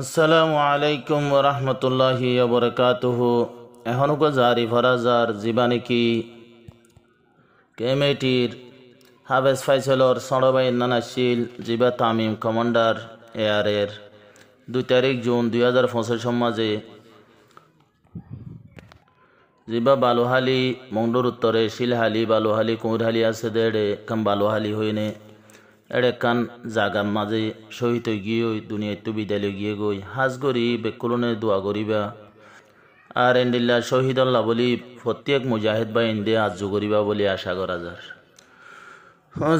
আসসালামু আলাইকুম ওরহমতুল্লাহি ওবরকাতুহু। এখনও জারি ফরাজার জীবানী কি কেমেটির হাবেস ফাইসলর সড়বাই নানাশিল জিবা তামিম কমান্ডার এয়ারের 2 জুন 2025 সমাজে জিবা বালুহালি মংডুর উত্তরে শিলহালি বালুহালি কুঁরহালি আছে দেড়ে কাম বালুহালি হইনে এড়ে কান জাগার মাঝে শহীদ হয়ে গিয়ে দুনিয়ায় তো বিদায় গিয়ে গই হাজ গরি বেকুলনে দোয়া করিবা আর এন্ডিল্লা শহীদল্লাহ বলি প্রত্যেক মুজাহিদ বা ইন্দে আজ করিবা বলে আশা করা যার।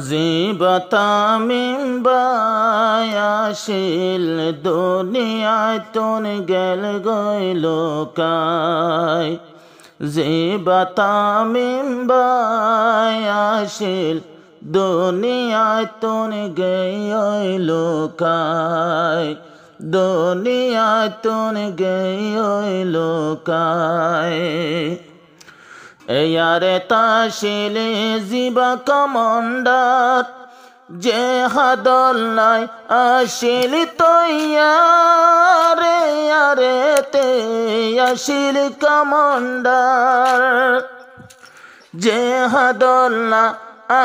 জিবা তামিম বায়াশিল দুনিয়ায় তুন গেল গইল কায়, জিবা তামিম বায়াশিল দুনিয়ায় তুন গেল কায়, দুনিয়ায় তুন গেল কায়। এয়ারে তাশিলে জিবা কমান্ডার যে হাদল্লাই আসিল তৈয়ারে আরে তে আসিল কমান্ডার যে হাদল্লা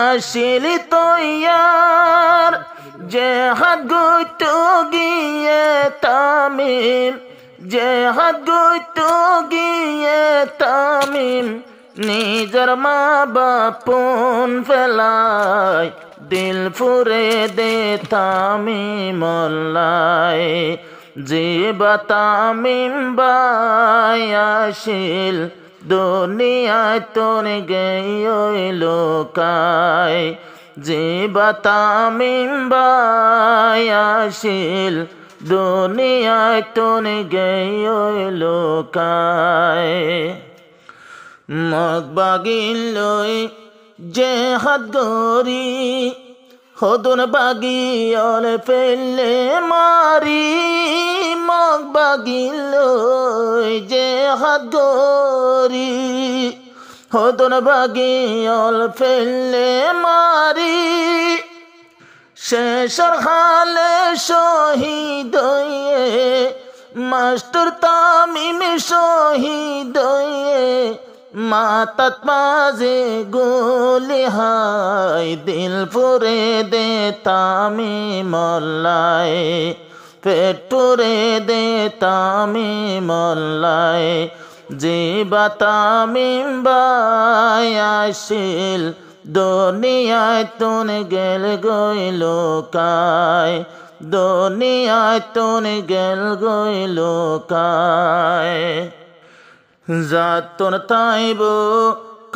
আসিল তৈয়ার যে হাত গুটু গিয়ে তামিম যে হাত গুটু গিয়ে তামিম নিজের মা বাপুন ফেলায় দিল ফুরে দে তামিম মল্লায়, জিবা তামিম বায়াশিল দুনিয়ায় তুন গেল কায়, জিবা তামিম বায়াশিল দুনিয়ায় তুন গেল কায়। মগ বাগিলই যে হাত গরি হদন বাগিয়ল ফেললে মারি, মগ বাগিলই যে হাত গরি হদন বাগিয়ল ফেললে মারি, শেষর হালে শহীদ হয়ে মাস্টার তামিম শহীদ হয়ে মাতাত মাঝে গোলি হায় দিল ফুরে দে তামিম মল্লায়, পেটুরে দে তামিম মল্লায়, জিবা তামিম বায়াশিল দুনিয়ায় তুন গেল গইল কায়, দুনিয়ায় তুন গেল গইল কায়। যাতন তাইব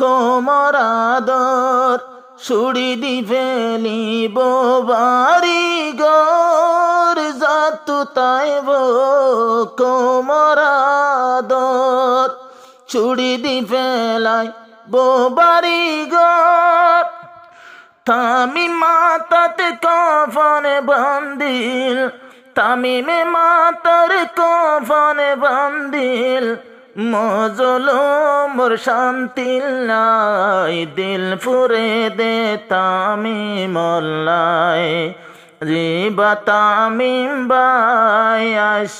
কোমর আদর ছুড়ি দি ফেলিব বাড়ি গর, যাত তাইব কোমর আদর ছুড়ি দি ফেলাই বাড়ি গর। তামিম মাতাতে কফন বান্দিল তামিমে মাতার কফন বান্দিল, মজলুমর শান্তি লাই দিল ফুরে দে তামিম মল্লায়, জিবা তামিম বায়াশিল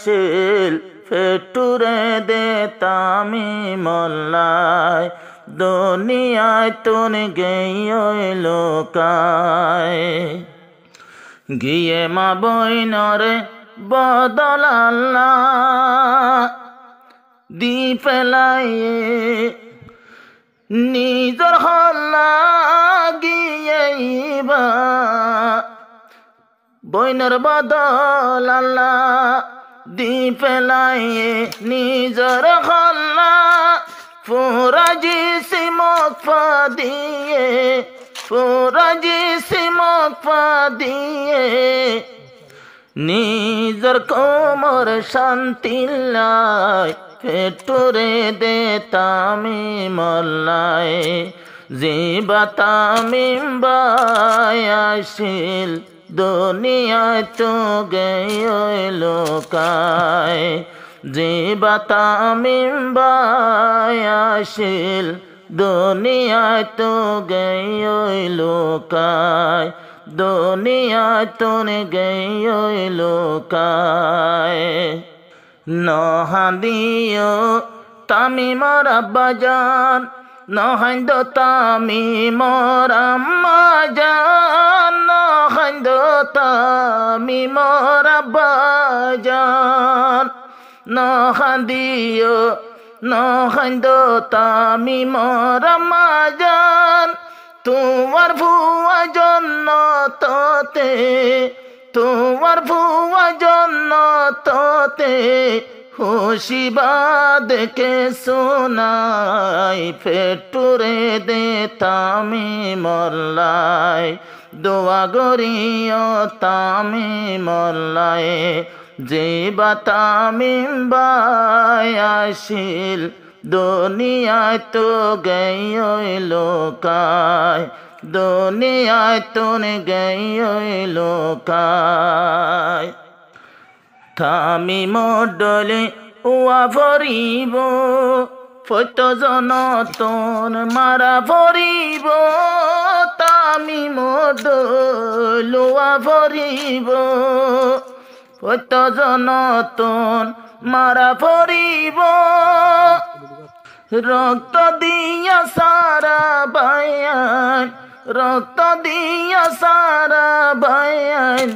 ফেটুরে দে তামিম মল্লায়, দুনিয়ায় তুন গেল কায়। গিয়ে মা বইনরে বদল আল্লাহ দি ফেলাইয়ে নিজর হল্লা গিয়েইবা, বইনর বদল আল্লাহ দি ফেলাইয়ে নিজর হল্লা, ফুরাজি সিমক পা দিয়ে ফুরাজি সিমক পা দিয়ে নিজর কোমর শান্তি লাই পেটুরে দে তামিম মল্লায়, জিবা তামিম বায়াশিল দুনিয়ায় তো গেল কায়, জিবা তামিম বায়াশিল দুনিয়ায় তো গেল কায়, দুনিয়ায় তুন গেই লোকায় নহাদিও তামি মরাব্বাজান নহাইন্দ তামি মরাম্মাজান নহাইন্দ তামি মরাব্বাজান নহাদিও নহাইন্দ তামি মরাম্মাজান তোমার ভুয়া জন্নততে তোমার ভুয়া জন্নততে খুশিবাদকে শোনাই ফেটুরে দে তামি মল্লাই দোয়া গরিও তামি মল্লাই জিবা তামিম বাই আসিল দুনিয়ায় তো গেই লোকায় দুনিয়ায় তুন গেই লোকায় তামি মডলে উয়া ভরিব ফত জনতন মারা ভরিব তামি মডল উয়া ভরিব ফত জনতন মারা ভরিব রক্ত দিয়া সারা বায়ান রক্ত দিয়া সারা বায়ান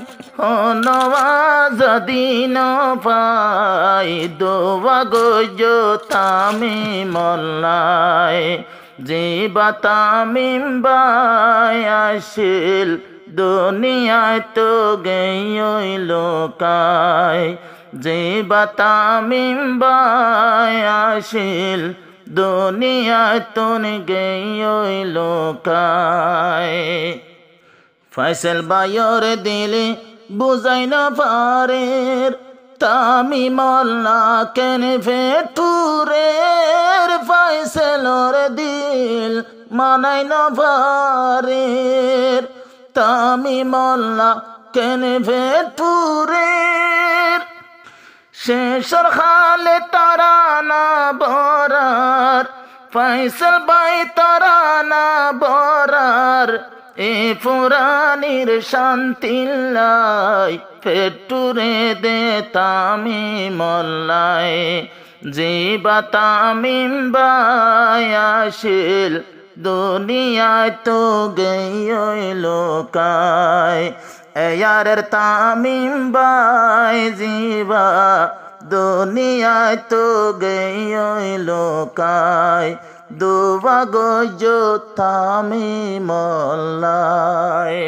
নওয়াজ দিন পাই দোয়া গজ তামি মল্লাই জিবা তামিম বাই আসিল দুনিয়ায় তো গেই লোকায় জিবা তামিম বাই আসিল দুনিয়ায় তুন গেই লোকায় ফয়সাল বায়র দিলে বুঝাই না পারের তামি মল্লা কেন ফেটুরের ফয়সালর দিল মানাই না পারের তামি মল্লা কেন ফেটুরের শেষর খালে তারা না বরার ফয়সাল বাই তারা না বরার এ পুরানির শান্তিল্লাই ফেটুরে দে তামি মল্লাই জিবা তামিম বাই আসিল দুনিয়ায় তো গেই লোকায় এয়ারের তামিম বাই জিবা দুনিয়ায় তো গেই লোকায় দুবা গজ তামি মল্লাই।